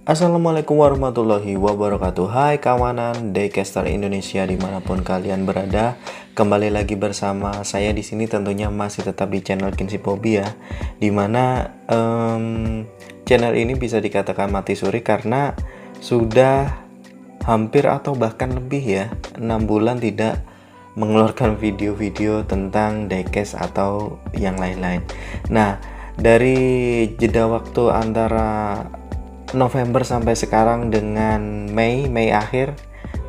Assalamualaikum warahmatullahi wabarakatuh. Hai kawanan Daycaster Indonesia dimanapun kalian berada, kembali lagi bersama saya di sini tentunya masih tetap di channel Kinsipobi ya, dimana channel ini bisa dikatakan mati suri karena sudah hampir atau bahkan lebih ya 6 bulan tidak mengeluarkan video-video tentang diecast atau yang lain-lain. Nah, dari jeda waktu antara November sampai sekarang dengan Mei akhir,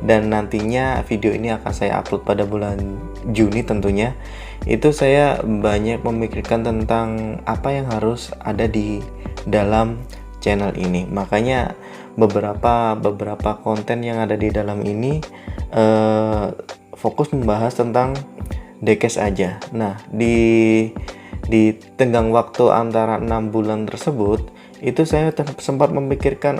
dan nantinya video ini akan saya upload pada bulan Juni tentunya, itu saya banyak memikirkan tentang apa yang harus ada di dalam channel ini. Makanya beberapa konten yang ada di dalam ini fokus membahas tentang diecast aja. Nah, di tenggang waktu antara 6 bulan tersebut itu saya sempat memikirkan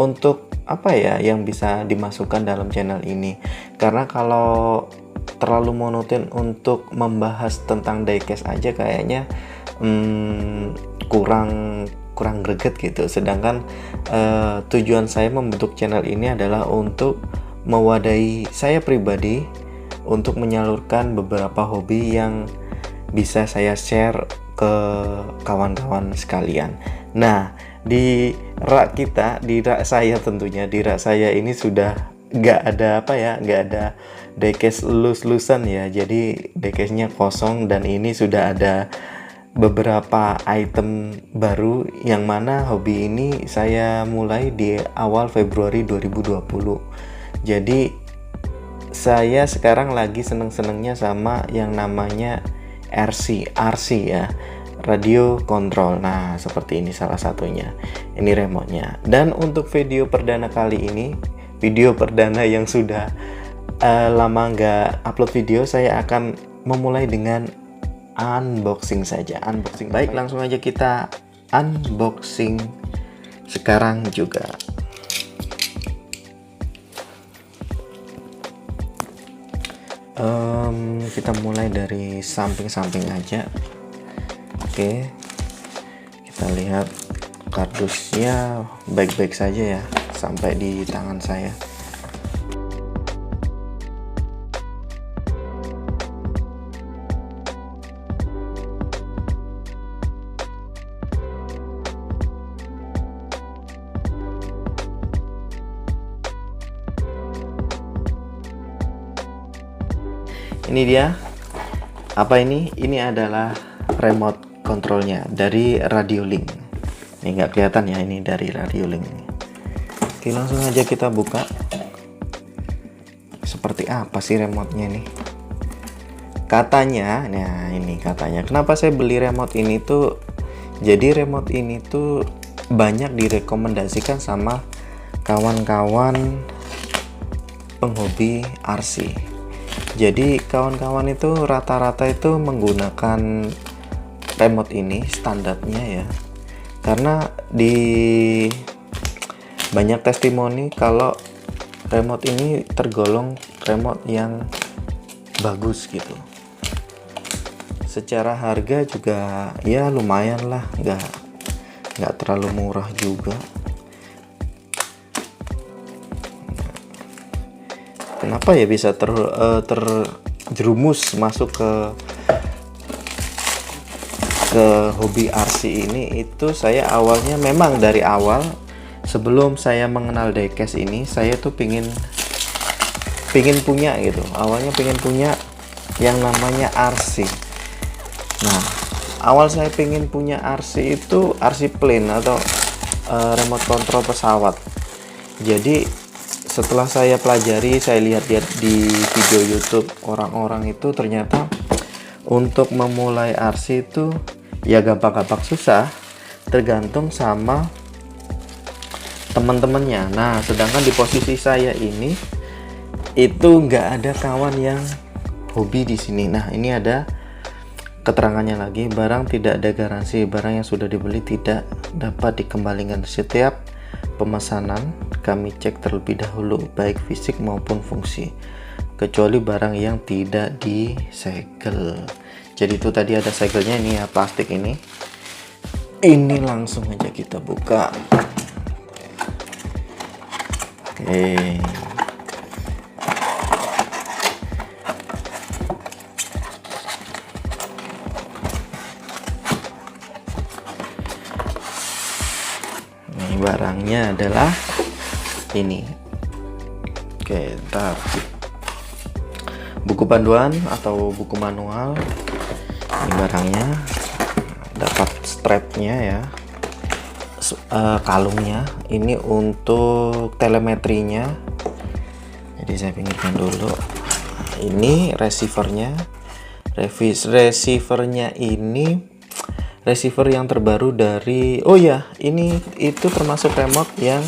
untuk apa ya yang bisa dimasukkan dalam channel ini, karena kalau terlalu monoton untuk membahas tentang diecast aja kayaknya kurang greget gitu. Sedangkan tujuan saya membentuk channel ini adalah untuk mewadahi saya pribadi untuk menyalurkan beberapa hobi yang bisa saya share ke kawan-kawan sekalian. Nah, di rak saya tentunya, di rak saya ini sudah nggak ada diecast lus-lusan ya. Jadi diecastnya kosong, dan ini sudah ada beberapa item baru yang mana hobi ini saya mulai di awal Februari 2020. Jadi saya sekarang lagi seneng-senengnya sama yang namanya RC ya, radio control. Nah, seperti ini salah satunya. Ini remote-nya. Dan untuk video perdana kali ini, video perdana yang sudah lama nggak upload video, saya akan memulai dengan unboxing saja. Baik, langsung aja kita unboxing sekarang juga. Kita mulai dari samping-samping aja. Oke, kita lihat kardusnya baik-baik saja ya sampai di tangan saya. Ini dia. Apa ini? Ini adalah remote kontrolnya dari Radiolink. Ini nggak kelihatan ya, ini dari Radiolink. Oke, langsung aja kita buka. Seperti apa sih remote-nya nih? Katanya, nah ini katanya. Kenapa saya beli remote ini tuh? Jadi remote ini tuh banyak direkomendasikan sama kawan-kawan penghobi RC. Jadi kawan-kawan itu rata-rata itu menggunakan remote ini standarnya ya, karena di banyak testimoni kalau remote ini tergolong remote yang bagus gitu. Secara harga juga ya lumayan lah, nggak terlalu murah juga. Kenapa ya bisa terjerumus masuk ke hobi RC ini? Itu saya awalnya memang dari awal sebelum saya mengenal diecast ini, saya tuh pingin punya gitu. Awalnya pingin punya yang namanya RC. Nah, awal saya pingin punya RC itu RC plane atau remote control pesawat. Jadi setelah saya pelajari, saya lihat-lihat di video YouTube orang-orang itu, ternyata untuk memulai RC itu ya gampang-gampang susah, tergantung sama teman-temannya. Nah, sedangkan di posisi saya ini itu nggak ada kawan yang hobi di sini. Nah, ini ada keterangannya lagi, barang tidak ada garansi, barang yang sudah dibeli tidak dapat dikembalikan. Setiap pemesanan kami cek terlebih dahulu baik fisik maupun fungsi, kecuali barang yang tidak disegel. Jadi itu tadi ada segelnya, ini ya plastik ini. Ini langsung aja kita buka. Oke. Ini barangnya adalah ini. Oke, ntar buku panduan atau buku manual. Ini barangnya, dapat strapnya ya, kalungnya. Ini untuk telemetrinya, jadi saya pinggirkan dulu. Ini receivernya. Receivernya ini receiver yang terbaru dari, oh ya, ini itu termasuk remote yang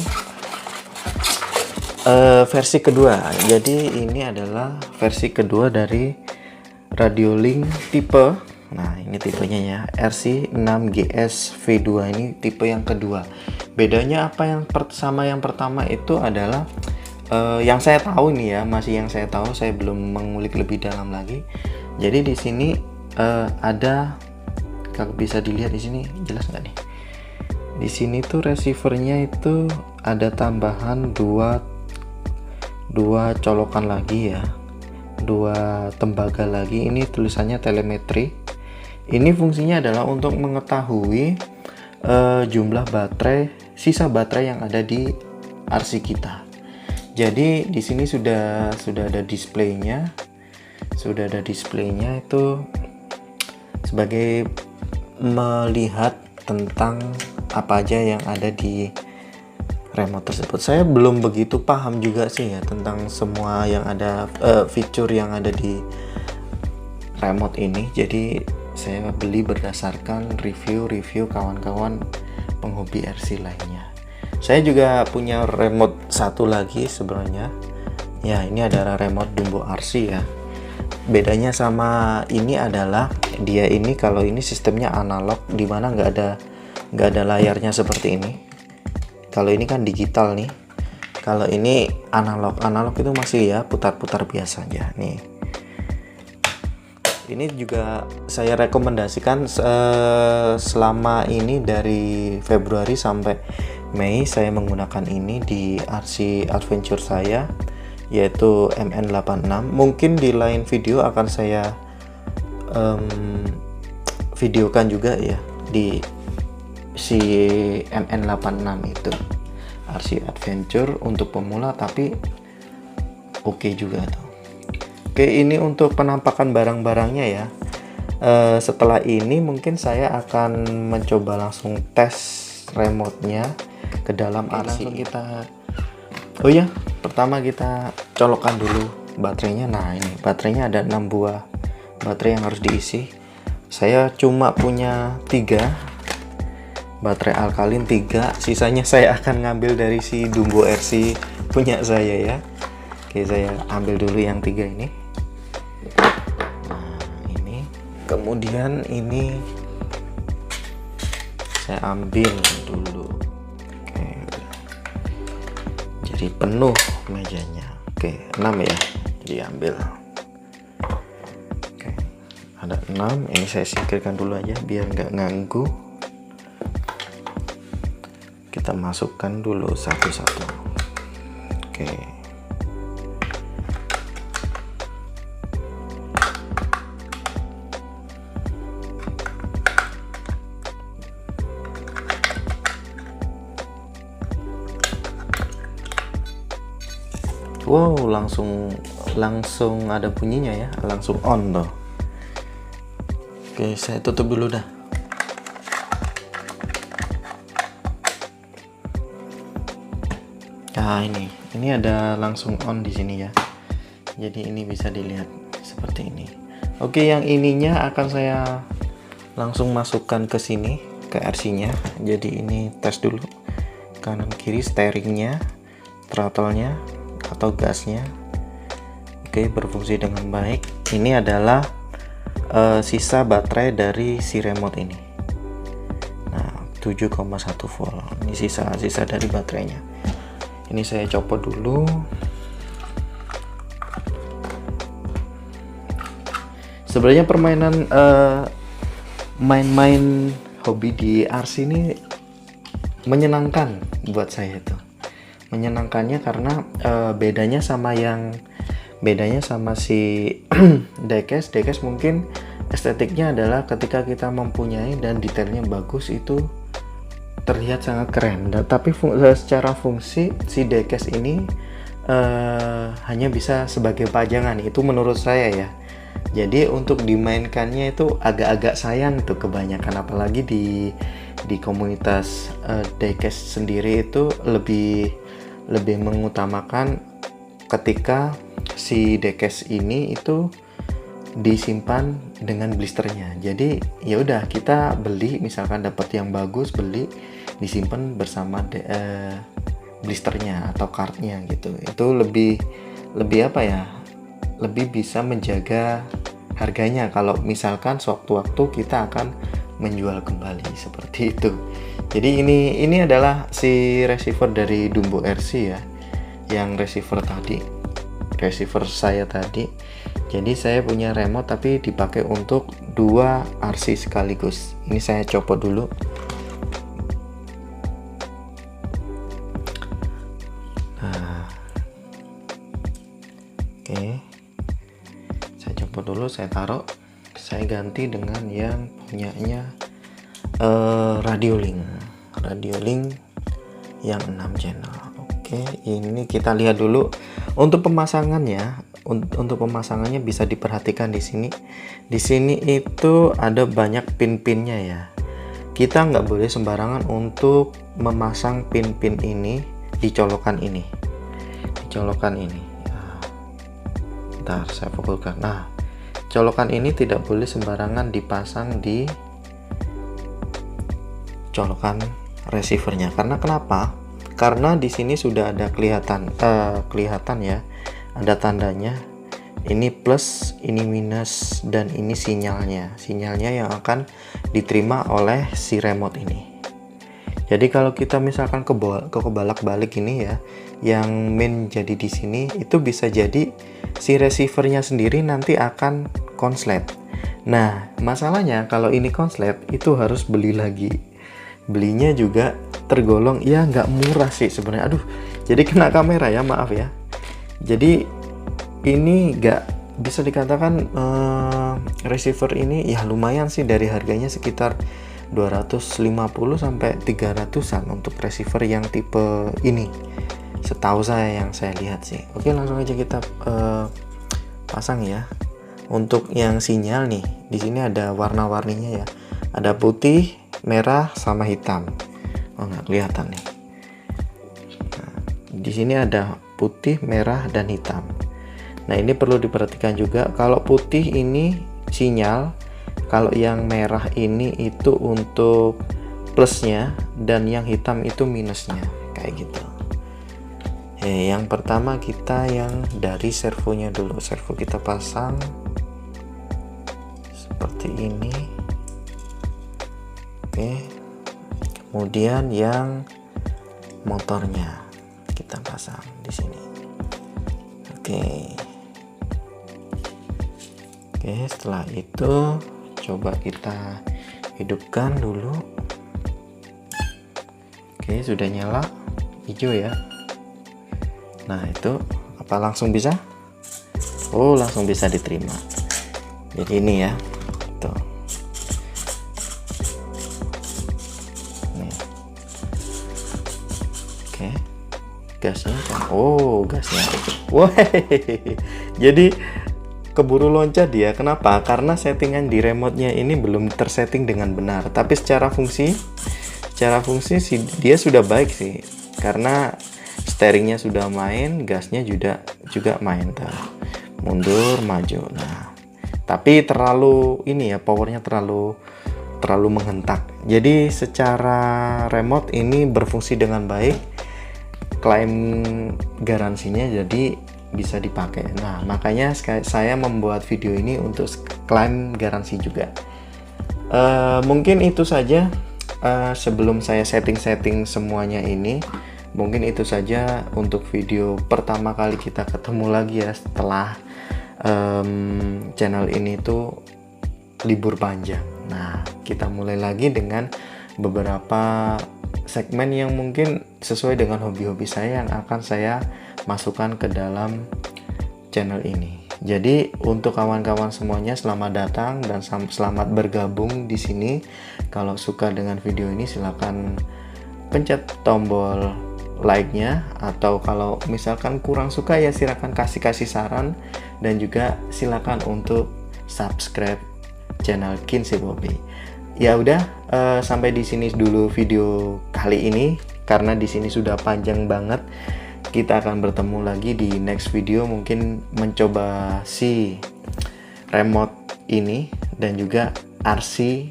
versi kedua. Jadi ini adalah versi kedua dari Radiolink tipe. Nah, ini tipenya ya, RC6GS V2. Ini tipe yang kedua. Bedanya apa yang sama yang pertama itu adalah yang saya tahu ini ya, masih yang saya tahu, saya belum mengulik lebih dalam lagi. Jadi di sini ada, kalau bisa dilihat di sini, jelas nggak nih? Di sini tuh receivernya itu ada tambahan dua colokan lagi ya, dua tembaga lagi. Ini tulisannya telemetri. Ini fungsinya adalah untuk mengetahui jumlah baterai, sisa baterai yang ada di RC kita. Jadi di sini sudah ada displaynya, itu sebagai melihat tentang apa aja yang ada di remote tersebut. Saya belum begitu paham juga sih ya tentang semua yang ada, fitur yang ada di remote ini. Jadi saya beli berdasarkan review kawan-kawan penghobi RC lainnya. Saya juga punya remote satu lagi sebenarnya. Ya, ini adalah remote Dumbo RC ya. Bedanya sama ini adalah dia ini, kalau ini sistemnya analog, dimana nggak ada layarnya seperti ini. Kalau ini kan digital nih. Kalau ini analog itu masih ya putar-putar biasa aja nih. Ini juga saya rekomendasikan selama ini dari Februari sampai Mei saya menggunakan ini di RC Adventure saya, yaitu MN86. Mungkin di lain video akan saya videokan juga ya di si MN86 itu, RC Adventure untuk pemula, tapi oke juga tuh. Oke, ini untuk penampakan barang-barangnya ya. Setelah ini mungkin saya akan mencoba langsung tes remote-nya ke dalam RC. Oh ya, pertama kita colokkan dulu baterainya. Nah, ini baterainya ada 6 buah baterai yang harus diisi. Saya cuma punya 3 baterai alkalin, 3, sisanya saya akan ngambil dari si Dumbo RC punya saya ya. Oke, saya ambil dulu yang 3 ini. Nah, ini kemudian ini saya ambil dulu. Oke, jadi penuh mejanya. Oke, 6 ya, jadi ambil. Oke, ada 6. Ini saya singkirkan dulu aja biar nggak ganggu. Kita masukkan dulu satu-satu. Oke. Wow, langsung ada bunyinya ya, langsung on tuh. Oke, saya tutup dulu dah. Nah, ini ada langsung on di sini ya. Jadi ini bisa dilihat seperti ini. Oke, yang ininya akan saya langsung masukkan ke sini, ke RC-nya. Jadi ini tes dulu kanan kiri steeringnya, throttle-nya atau gasnya. Oke, berfungsi dengan baik. Ini adalah sisa baterai dari si remote ini. Nah, 7,1 volt. Ini sisa dari baterainya. Ini saya copot dulu. Sebenarnya permainan main-main hobi di RC ini menyenangkan buat saya itu. Menyenangkannya karena bedanya sama si diecast mungkin estetiknya adalah ketika kita mempunyai dan detailnya bagus itu terlihat sangat keren. Tapi secara fungsi si diecast ini hanya bisa sebagai pajangan, itu menurut saya ya. Jadi untuk dimainkannya itu agak-agak sayang tuh kebanyakan, apalagi di komunitas diecast sendiri itu lebih mengutamakan ketika si diecast ini itu disimpan dengan blisternya. Jadi ya udah, kita beli misalkan dapat yang bagus, beli disimpan bersama blisternya atau cardnya gitu. Itu lebih apa ya, lebih bisa menjaga harganya kalau misalkan sewaktu-waktu kita akan menjual kembali seperti itu. Jadi ini adalah si receiver dari Dumbo RC ya, yang receiver saya tadi. Jadi saya punya remote tapi dipakai untuk 2 RC sekaligus. Ini saya copot dulu. Nah, oke, saya copot dulu, saya taruh, saya ganti dengan yang punyanya Radiolink yang 6 channel. Oke, ini kita lihat dulu untuk pemasangannya. Untuk pemasangannya bisa diperhatikan di sini. Di sini itu ada banyak pin-pinnya ya. Kita nggak boleh sembarangan untuk memasang pin-pin ini di colokan ini. Nah, bentar, saya fokuskan. Nah, colokan ini tidak boleh sembarangan dipasang di colokan receivernya. Karena kenapa? Karena di sini sudah ada kelihatan ya, ada tandanya. Ini plus, ini minus, dan ini sinyalnya yang akan diterima oleh si remote ini. Jadi kalau kita misalkan kebalak-balik ini ya, yang main jadi di sini, itu bisa jadi si receivernya sendiri nanti akan konslet. Nah, masalahnya kalau ini konslet itu harus beli lagi. Belinya juga tergolong ya nggak murah sih sebenarnya. Aduh, jadi kena kamera ya, maaf ya. Jadi ini nggak bisa dikatakan receiver ini ya lumayan sih, dari harganya sekitar 250 sampai 300-an untuk receiver yang tipe ini, setahu saya, yang saya lihat sih. Oke, langsung aja kita pasang ya. Untuk yang sinyal nih, di sini ada warna-warninya ya, ada putih, merah, sama hitam. Oh, nggak kelihatan nih. Nah, di sini ada putih, merah, dan hitam. Nah, ini perlu diperhatikan juga. Kalau putih ini sinyal, kalau yang merah ini itu untuk plusnya, dan yang hitam itu minusnya, kayak gitu. Yang pertama kita yang dari servonya dulu. Servo kita pasang seperti ini. Oke. Kemudian yang motornya kita pasang di sini. Oke, setelah itu coba kita hidupkan dulu. Oke, sudah nyala hijau ya. Nah, itu apa langsung bisa? Oh, langsung bisa diterima. Jadi ini ya, tuh. Nih. Oke, gasnya kan? Oh, gasnya. Wah, jadi keburu loncat dia. Kenapa? Karena settingan di remote-nya ini belum tersetting dengan benar. Tapi secara fungsi sih dia sudah baik sih. Karena steeringnya sudah main, gasnya juga main tuh. Mundur, maju. Nah, tapi terlalu ini ya, powernya terlalu menghentak. Jadi secara remote ini berfungsi dengan baik. Klaim garansinya jadi bisa dipakai. Nah, makanya saya membuat video ini untuk klaim garansi juga. Mungkin itu saja. Sebelum saya setting semuanya ini, mungkin itu saja untuk video pertama kali kita ketemu lagi ya setelah channel ini tuh libur panjang. Nah, kita mulai lagi dengan beberapa segmen yang mungkin sesuai dengan hobi-hobi saya yang akan saya masukkan ke dalam channel ini. Jadi untuk kawan-kawan semuanya, selamat datang dan selamat bergabung di sini. Kalau suka dengan video ini silahkan pencet tombol like-nya, atau kalau misalkan kurang suka ya silakan kasih saran, dan juga silakan untuk subscribe channel Kinsey Bobby. Ya udah, sampai di sini dulu video kali ini karena di sini sudah panjang banget. Kita akan bertemu lagi di next video, mungkin mencoba si remote ini dan juga RC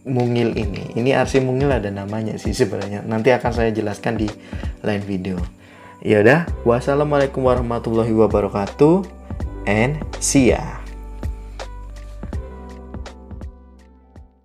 mungil ini. Ini RC mungil ada namanya sih sebenarnya. Nanti akan saya jelaskan di lain video. Ya udah, wassalamualaikum warahmatullahi wabarakatuh and see ya.